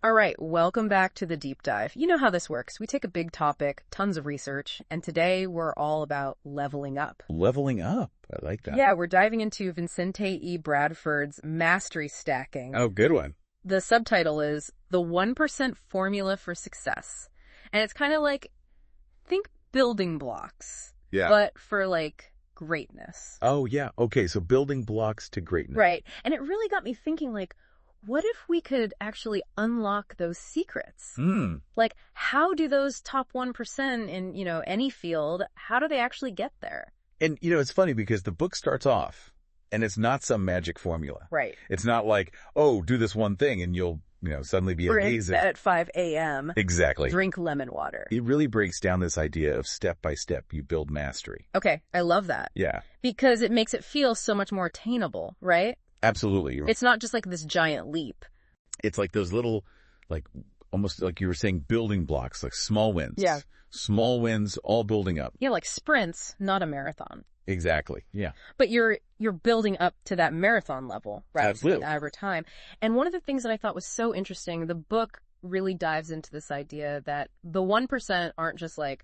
All right, welcome back to the deep dive. You know how this works. We take a big topic, tons of research, and today we're all about leveling up. Leveling up. I like that. Yeah, we're diving into Vincente E. Bradford's Mastery Stacking. Oh, good one. The subtitle is The 1% Formula for Success. And it's kind of like, think building blocks, but for like greatness. Oh, yeah. Okay, so building blocks to greatness. Right. And it really got me thinking, like, what if we could actually unlock those secrets? Like, how do those top 1% in, any field, how do they actually get there? And, it's funny because the book starts off and it's not some magic formula. Right. It's not like, oh, do this one thing and you'll, suddenly be amazing. At 5 a.m. Exactly. Drink lemon water. It really breaks down this idea of step by step, you build mastery. Okay, I love that. Yeah. Because it makes it feel so much more attainable, right? Absolutely. It's not just like this giant leap. It's like those little, like, almost like you were saying, building blocks, like small wins. Yeah. Small wins, all building up. Yeah, like sprints, not a marathon. Exactly. Yeah. But you're building up to that marathon level, right? Absolutely. Over time. And one of the things that I thought was so interesting, the book really dives into this idea that the 1% aren't just like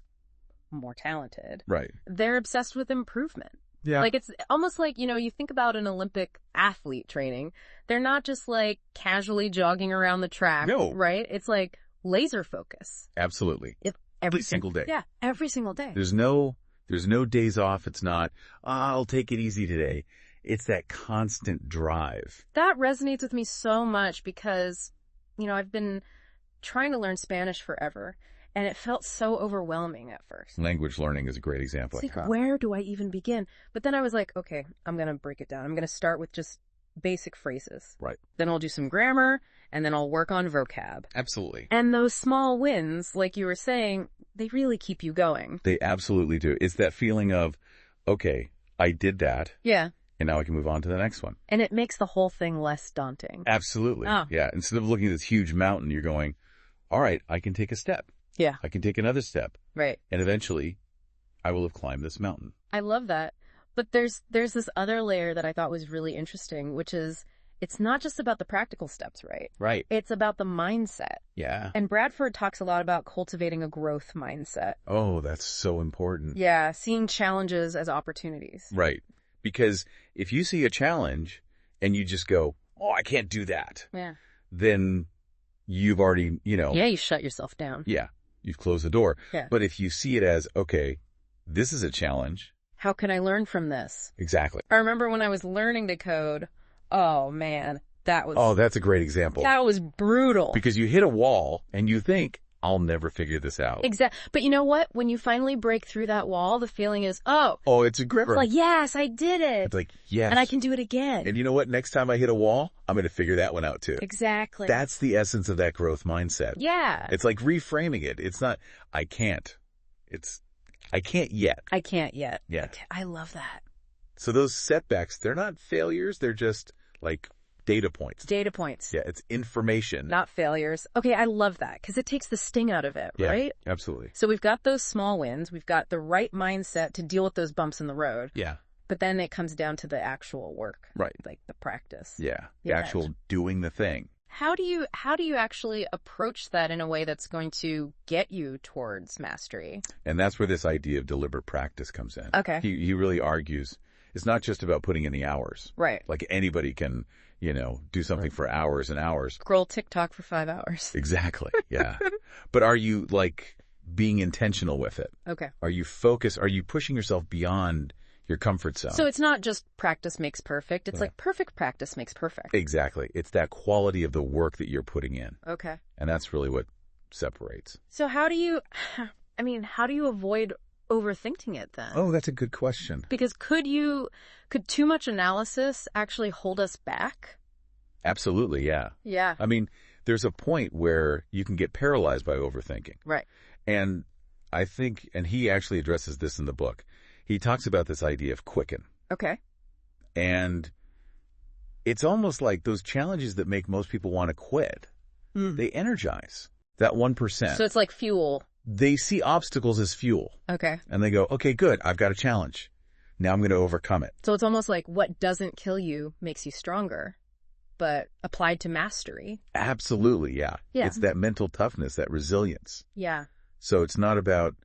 more talented. Right. They're obsessed with improvement. Yeah. Like, it's almost like, you think about an Olympic athlete training. They're not just like casually jogging around the track. No. Right? It's like laser focus. Absolutely. Every single day. Yeah. Every single day. There's no days off. It's not, I'll take it easy today. It's that constant drive. That resonates with me so much because, I've been trying to learn Spanish forever. And it felt so overwhelming at first. Language learning is a great example. It's like, where do I even begin? But then I was like, okay, I'm going to break it down. I'm going to start with just basic phrases. Right. Then I'll do some grammar, and then I'll work on vocab. Absolutely. And those small wins, like you were saying, they really keep you going. They absolutely do. It's that feeling of, okay, I did that. Yeah. And now I can move on to the next one. And it makes the whole thing less daunting. Absolutely. Oh. Yeah. Instead of looking at this huge mountain, you're going, all right, I can take a step. Yeah. I can take another step. Right. And eventually, I will have climbed this mountain. I love that. But there's this other layer that I thought was really interesting, which is it's not just about the practical steps, right? Right. It's about the mindset. Yeah. And Bradford talks a lot about cultivating a growth mindset. Oh, that's so important. Yeah, seeing challenges as opportunities. Right. Because if you see a challenge and you just go, oh, I can't do that. Yeah. Then you've already, Yeah, you shut yourself down. Yeah. You've closed the door. Yeah. But if you see it as, okay, this is a challenge. How can I learn from this? Exactly. I remember when I was learning to code, oh man, Oh, that's a great example. That was brutal. Because you hit a wall and you think, I'll never figure this out. Exactly. But you know what? When you finally break through that wall, the feeling is, oh, it's a gripper. It's like, yes, I did it. It's like, yes. And I can do it again. And you know what? Next time I hit a wall, I'm going to figure that one out too. Exactly. That's the essence of that growth mindset. Yeah. It's like reframing it. It's not, I can't. It's, I can't yet. I can't yet. Yeah. I love that. So those setbacks, they're not failures. They're just like data points. Data points. Yeah, it's information. Not failures. Okay, I love that because it takes the sting out of it, right? Absolutely. So we've got those small wins. We've got the right mindset to deal with those bumps in the road. Yeah. But then it comes down to the actual work. Right. Like the practice. Yeah. The actual doing the thing. How do you actually approach that in a way that's going to get you towards mastery? And that's where this idea of deliberate practice comes in. Okay. He really argues it's not just about putting in the hours. Right. Like anybody can, do something for hours and hours. Scroll TikTok for 5 hours. Exactly. Yeah. But are you like being intentional with it? Okay. Are you focused? Are you pushing yourself beyond your comfort zone? So it's not just practice makes perfect. It's like perfect practice makes perfect. Exactly. It's that quality of the work that you're putting in. Okay. And that's really what separates. So how do you avoid overthinking it then? Oh, that's a good question. Because could too much analysis actually hold us back? Absolutely, yeah. Yeah. I mean, there's a point where you can get paralyzed by overthinking. Right. And I think, and he actually addresses this in the book, he talks about this idea of quicken. Okay. And it's almost like those challenges that make most people want to quit. They energize that 1%. So it's like fuel. They see obstacles as fuel. Okay. And they go, okay, good. I've got a challenge. Now I'm going to overcome it. So it's almost like what doesn't kill you makes you stronger. but applied to mastery. Absolutely, yeah. Yeah. It's that mental toughness, that resilience. Yeah. So it's not about,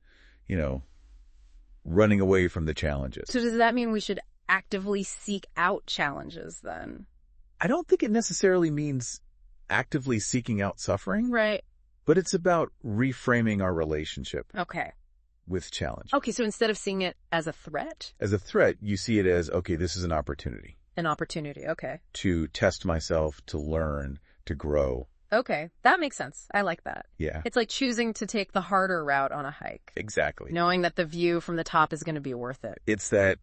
running away from the challenges. So does that mean we should actively seek out challenges then? I don't think it necessarily means actively seeking out suffering. Right. But it's about reframing our relationship Okay. with challenge. Okay, so instead of seeing it as a threat? As a threat, you see it as, okay, this is an opportunity. An opportunity, okay. To test myself, to learn, to grow. Okay, that makes sense. I like that. Yeah. It's like choosing to take the harder route on a hike. Exactly. Knowing that the view from the top is going to be worth it. It's that,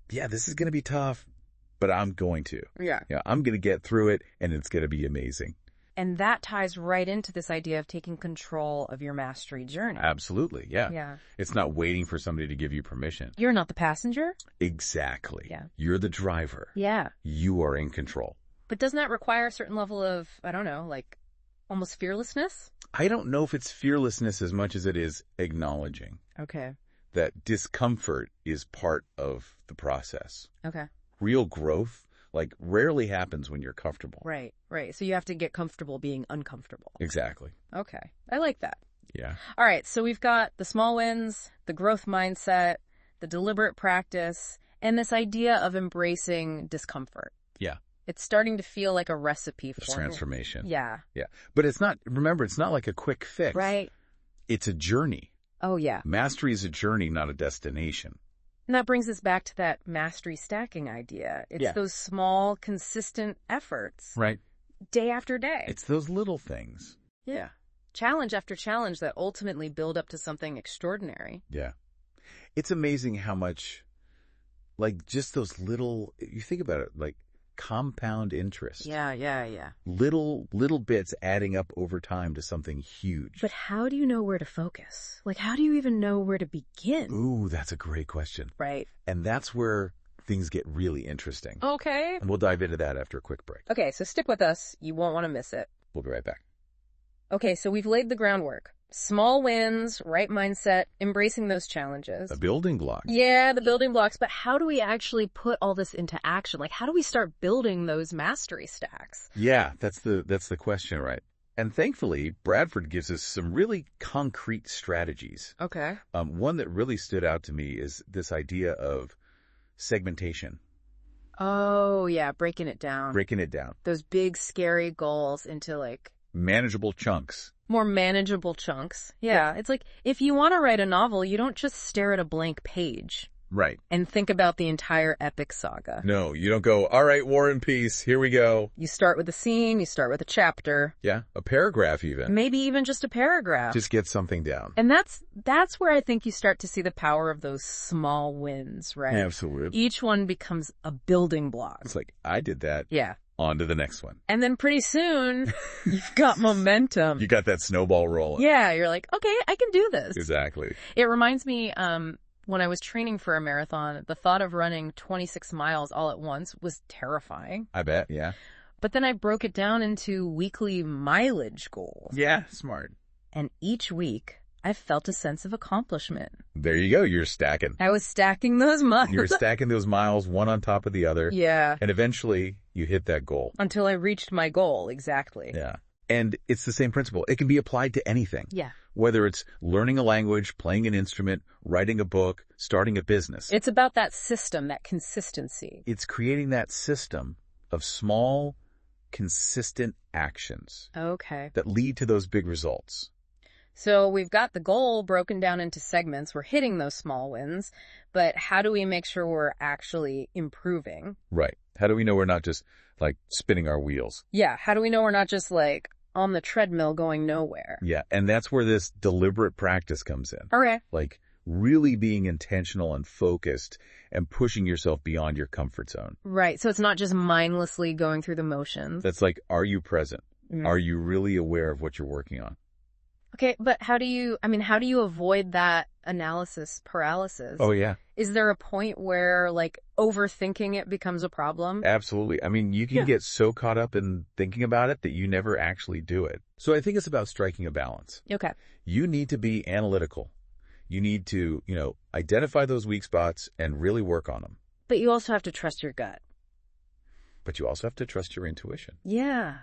yeah, this is going to be tough, but I'm going to. Yeah. I'm going to get through it, and it's going to be amazing. And that ties right into this idea of taking control of your mastery journey. Absolutely, yeah. Yeah. It's not waiting for somebody to give you permission. You're not the passenger? Exactly. Yeah. You're the driver. Yeah. You are in control. But doesn't that require a certain level of, I don't know, like almost fearlessness? I don't know if it's fearlessness as much as it is acknowledging. Okay. That discomfort is part of the process. Okay. Real growth, rarely happens when you're comfortable. Right, right. So you have to get comfortable being uncomfortable. Exactly. Okay. I like that. Yeah. All right. So we've got the small wins, the growth mindset, the deliberate practice, and this idea of embracing discomfort. Yeah. It's starting to feel like a recipe for transformation. Yeah. Yeah. But it's not like a quick fix. Right. It's a journey. Oh, yeah. Mastery is a journey, not a destination. And that brings us back to that mastery stacking idea. It's those small, consistent efforts. Right. Day after day. It's those little things. Yeah. Challenge after challenge that ultimately build up to something extraordinary. Yeah. It's amazing how much, just those little, you think about it, compound interest. Yeah. Little bits adding up over time to something huge. But how do you know where to focus? How do you even know where to begin? Ooh, that's a great question. Right. And that's where things get really interesting. Okay. And we'll dive into that after a quick break. Okay, so stick with us. You won't want to miss it. We'll be right back. Okay, so we've laid the groundwork. Small wins, right mindset, embracing those challenges. The building blocks. Yeah, the building blocks. But how do we actually put all this into action? How do we start building those mastery stacks? Yeah, that's the question, right? And thankfully, Bradford gives us some really concrete strategies. Okay. One that really stood out to me is this idea of segmentation. Oh, yeah, breaking it down. Those big, scary goals into manageable chunks. More manageable chunks. Yeah. It's if you want to write a novel, you don't just stare at a blank page. Right. And think about the entire epic saga. No, you don't go, all right, War and Peace, here we go. You start with a scene, you start with a chapter. Yeah, a paragraph even. Maybe even just a paragraph. Just get something down. And that's where I think you start to see the power of those small wins, right? Absolutely. Each one becomes a building block. It's I did that. Yeah. On to the next one. And then pretty soon, you've got momentum. You got that snowball rolling. Yeah, you're okay, I can do this. Exactly. It reminds me, when I was training for a marathon, the thought of running 26 miles all at once was terrifying. I bet, yeah. But then I broke it down into weekly mileage goals. Yeah, smart. And each week, I felt a sense of accomplishment. There you go. You're stacking. I was stacking those miles. You're stacking those miles one on top of the other. Yeah. And eventually, you hit that goal. Until I reached my goal, exactly. Yeah. And it's the same principle. It can be applied to anything. Yeah. Whether it's learning a language, playing an instrument, writing a book, starting a business. It's about that system, that consistency. It's creating that system of small, consistent actions. Okay. That lead to those big results. So we've got the goal broken down into segments. We're hitting those small wins, but how do we make sure we're actually improving? Right. How do we know we're not just spinning our wheels? Yeah. How do we know we're not just on the treadmill going nowhere? Yeah. And that's where this deliberate practice comes in. Okay. Really being intentional and focused and pushing yourself beyond your comfort zone. Right. So it's not just mindlessly going through the motions. That's are you present? Mm-hmm. Are you really aware of what you're working on? Okay, but how do you avoid that analysis paralysis? Oh, yeah. Is there a point where, overthinking it becomes a problem? Absolutely. You can get so caught up in thinking about it that you never actually do it. So I think it's about striking a balance. Okay. You need to be analytical. You need to, identify those weak spots and really work on them. But you also have to trust your gut. But you also have to trust your intuition. Yeah.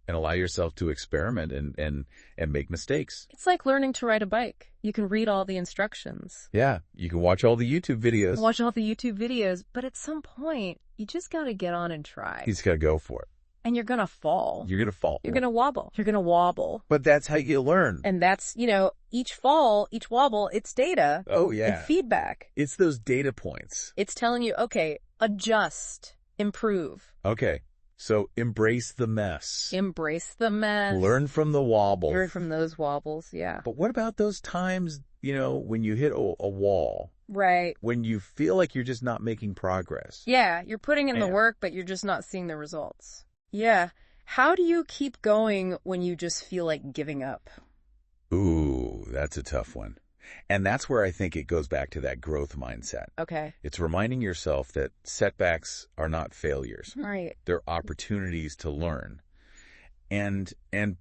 And allow yourself to experiment and make mistakes. It's like learning to ride a bike. You can read all the instructions. Yeah, you can watch all the YouTube videos. But at some point, you just got to get on and try. You just got to go for it. And you're going to fall. You're going to fall. You're going to wobble. You're going to wobble. But that's how you learn. And that's, each fall, each wobble, it's data. Oh, yeah. And feedback. It's those data points. It's telling you, okay, adjust, improve. Okay. So embrace the mess. Embrace the mess. Learn from the wobble. Learn from those wobbles, yeah. But what about those times, when you hit a wall? Right. When you feel like you're just not making progress. Yeah, you're putting in the work, but you're just not seeing the results. Yeah. How do you keep going when you just feel like giving up? Ooh, that's a tough one. And that's where I think it goes back to that growth mindset. Okay. It's reminding yourself that setbacks are not failures. Right. They're opportunities to learn. And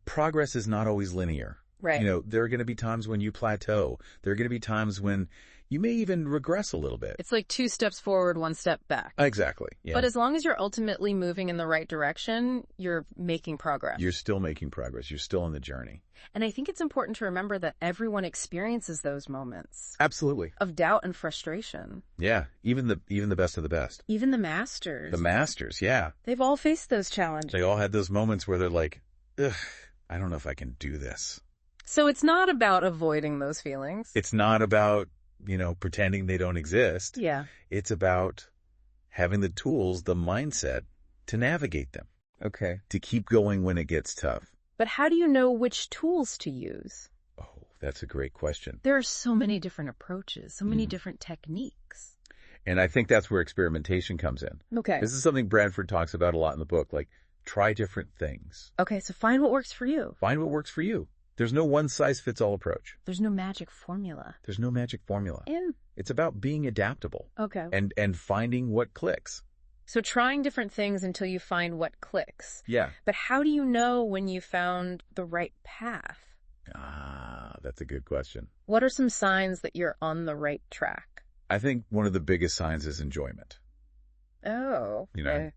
progress is not always linear. Right. There are going to be times when you plateau. There are going to be times when you may even regress a little bit. It's like 2 steps forward, 1 step back. Exactly. Yeah. But as long as you're ultimately moving in the right direction, you're making progress. You're still making progress. You're still on the journey. And I think it's important to remember that everyone experiences those moments. Absolutely. Of doubt and frustration. Yeah. Even the best of the best. Even the masters. The masters, yeah. They've all faced those challenges. They all had those moments where they're like, ugh, I don't know if I can do this. So it's not about avoiding those feelings. It's not about, pretending they don't exist. Yeah. It's about having the tools, the mindset to navigate them. Okay. To keep going when it gets tough. But how do you know which tools to use? Oh, that's a great question. There are so many different approaches, so many different techniques. And I think that's where experimentation comes in. Okay. This is something Bradford talks about a lot in the book, like try different things. Okay, so find what works for you. Find what works for you. There's no one-size-fits-all approach. There's no magic formula. There's no magic formula. It's about being adaptable. Okay. And finding what clicks. So trying different things until you find what clicks. Yeah. But how do you know when you found the right path? That's a good question. What are some signs that you're on the right track? I think one of the biggest signs is enjoyment. Oh. Okay.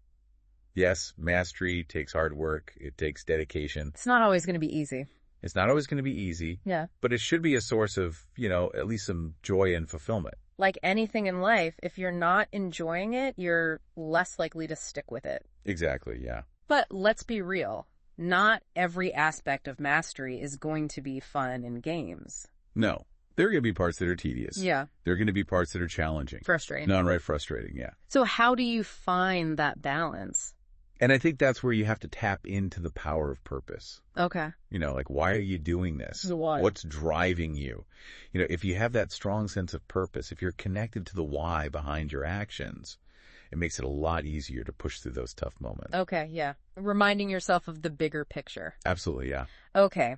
Yes, mastery takes hard work. It takes dedication. It's not always going to be easy. It's not always going to be easy. Yeah. But it should be a source of, at least some joy and fulfillment. Like anything in life, if you're not enjoying it, you're less likely to stick with it. Exactly, yeah. But let's be real. Not every aspect of mastery is going to be fun in games. No. There are going to be parts that are tedious. Yeah. There are going to be parts that are challenging. Frustrating. Downright frustrating, yeah. So how do you find that balance? And I think that's where you have to tap into the power of purpose. Okay. Like, why are you doing this? The why. What's driving you? If you have that strong sense of purpose, if you're connected to the why behind your actions, it makes it a lot easier to push through those tough moments. Okay, yeah. Reminding yourself of the bigger picture. Absolutely, yeah. Okay.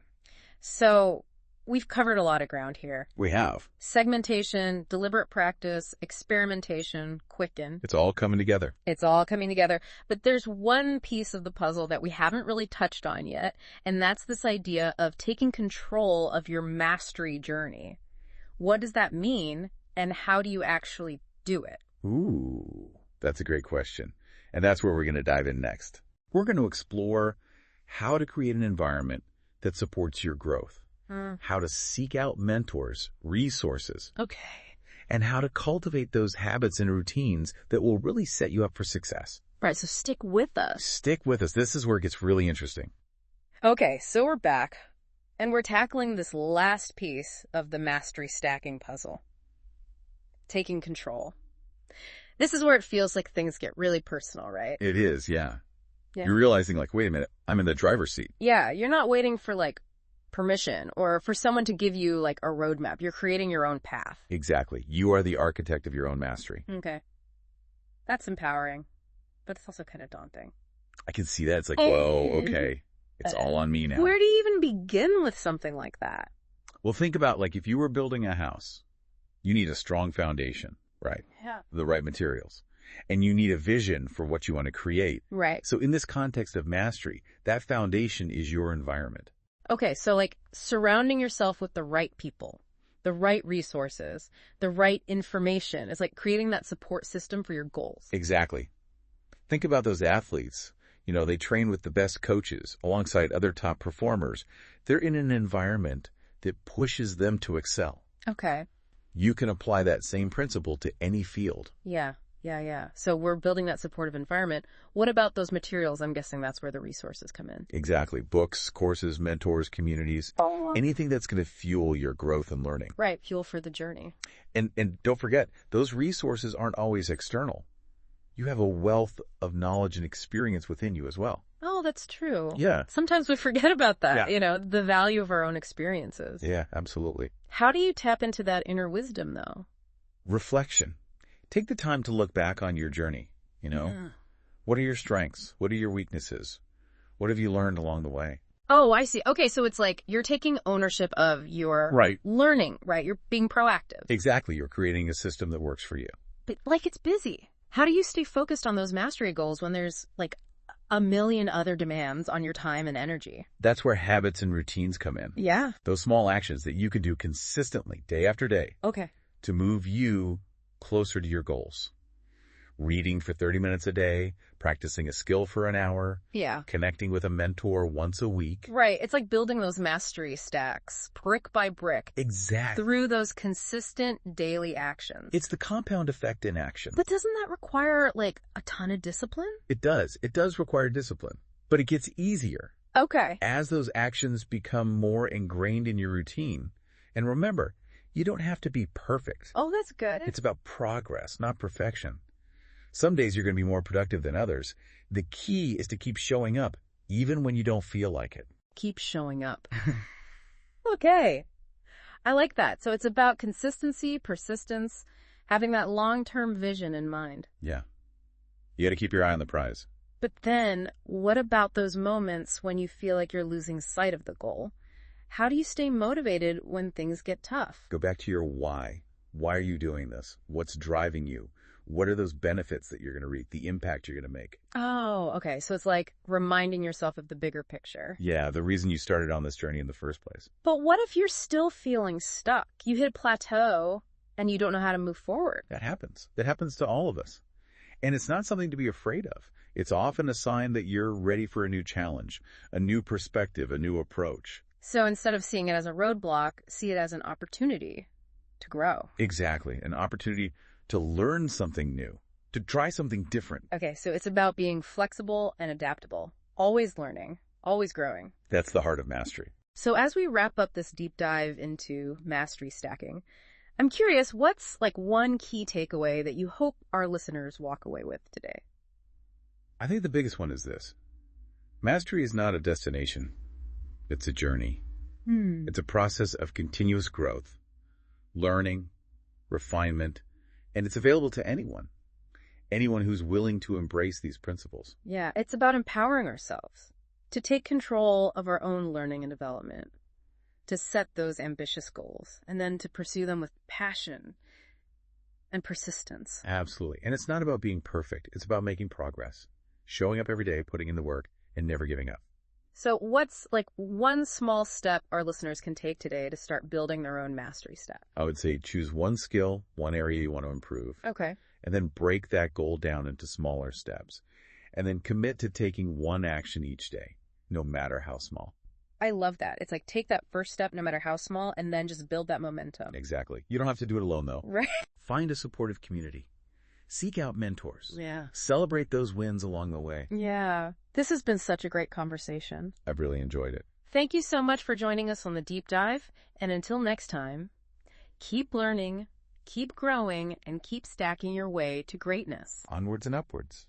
So we've covered a lot of ground here. We have. Segmentation, deliberate practice, experimentation, quicken. It's all coming together. It's all coming together. But there's one piece of the puzzle that we haven't really touched on yet, and that's this idea of taking control of your mastery journey. What does that mean, and how do you actually do it? Ooh, that's a great question. And that's where we're going to dive in next. We're going to explore how to create an environment that supports your growth. How to seek out mentors, resources. Okay. And how to cultivate those habits and routines that will really set you up for success. Right, so stick with us. Stick with us. This is where it gets really interesting. Okay, so we're back, and we're tackling this last piece of the mastery stacking puzzle. Taking control. This is where it feels like things get really personal, right? It is, yeah. You're realizing, like, wait a minute, I'm in the driver's seat. Yeah, you're not waiting for, permission or for someone to give you, a roadmap. You're creating your own path. Exactly. You are the architect of your own mastery. Okay. That's empowering, but it's also kind of daunting. I can see that. It's like, whoa, okay. It's all on me now. Where do you even begin with something like that? Well, think about, if you were building a house, you need a strong foundation, right? Yeah. The right materials. And you need a vision for what you want to create. Right. So in this context of mastery, that foundation is your environment. Okay, so surrounding yourself with the right people, the right resources, the right information is like creating that support system for your goals. Exactly. Think about those athletes. They train with the best coaches alongside other top performers. They're in an environment that pushes them to excel. Okay. You can apply that same principle to any field. Yeah. So we're building that supportive environment. What about those materials? I'm guessing that's where the resources come in. Exactly. Books, courses, mentors, communities, anything that's going to fuel your growth and learning. Right. Fuel for the journey. And don't forget, those resources aren't always external. You have a wealth of knowledge and experience within you as well. Oh, that's true. Yeah. Sometimes we forget about that, Yeah. The value of our own experiences. Yeah, absolutely. How do you tap into that inner wisdom, though? Reflection. Take the time to look back on your journey. Yeah. What are your strengths? What are your weaknesses? What have you learned along the way? Oh, I see. Okay, so it's like you're taking ownership of your learning, right? You're being proactive. Exactly. You're creating a system that works for you. But it's busy. How do you stay focused on those mastery goals when there's a million other demands on your time and energy? That's where habits and routines come in. Yeah. Those small actions that you can do consistently, day after day, Okay. to move you closer to your goals. Reading for 30 minutes a day, practicing a skill for an hour, Yeah. connecting with a mentor once a week. Right. It's like building those mastery stacks, brick by brick, Exactly. through those consistent daily actions. It's the compound effect in action. But doesn't that require, a ton of discipline? It does. It does require discipline, but it gets easier Okay. as those actions become more ingrained in your routine. And remember, you don't have to be perfect. Oh, that's good. It's about progress, not perfection. Some days you're going to be more productive than others. The key is to keep showing up, even when you don't feel like it. Keep showing up. Okay. I like that. So it's about consistency, persistence, having that long-term vision in mind. Yeah. You got to keep your eye on the prize. But then, what about those moments when you feel like you're losing sight of the goal? How do you stay motivated when things get tough? Go back to your why. Why are you doing this? What's driving you? What are those benefits that you're going to reap, the impact you're going to make? Oh, okay. So it's like reminding yourself of the bigger picture. Yeah, the reason you started on this journey in the first place. But what if you're still feeling stuck? You hit a plateau and you don't know how to move forward. That happens. That happens to all of us. And it's not something to be afraid of. It's often a sign that you're ready for a new challenge, a new perspective, a new approach. So instead of seeing it as a roadblock, see it as an opportunity to grow. Exactly. An opportunity to learn something new, to try something different. Okay, so it's about being flexible and adaptable, always learning, always growing. That's the heart of mastery. So as we wrap up this deep dive into mastery stacking, I'm curious, what's one key takeaway that you hope our listeners walk away with today? I think the biggest one is this. Mastery is not a destination. It's a journey. It's a process of continuous growth, learning, refinement, and it's available to anyone who's willing to embrace these principles. Yeah, it's about empowering ourselves to take control of our own learning and development, to set those ambitious goals, and then to pursue them with passion and persistence. Absolutely. And it's not about being perfect. It's about making progress, showing up every day, putting in the work, and never giving up. So what's one small step our listeners can take today to start building their own mastery stack? I would say choose one skill, one area you want to improve. Okay. And then break that goal down into smaller steps. And then commit to taking one action each day, no matter how small. I love that. It's like take that first step, no matter how small, and then just build that momentum. Exactly. You don't have to do it alone, though. Right. Find a supportive community. Seek out mentors. Yeah. Celebrate those wins along the way. Yeah. This has been such a great conversation. I've really enjoyed it. Thank you so much for joining us on the deep dive. And until next time, keep learning, keep growing, and keep stacking your way to greatness. Onwards and upwards.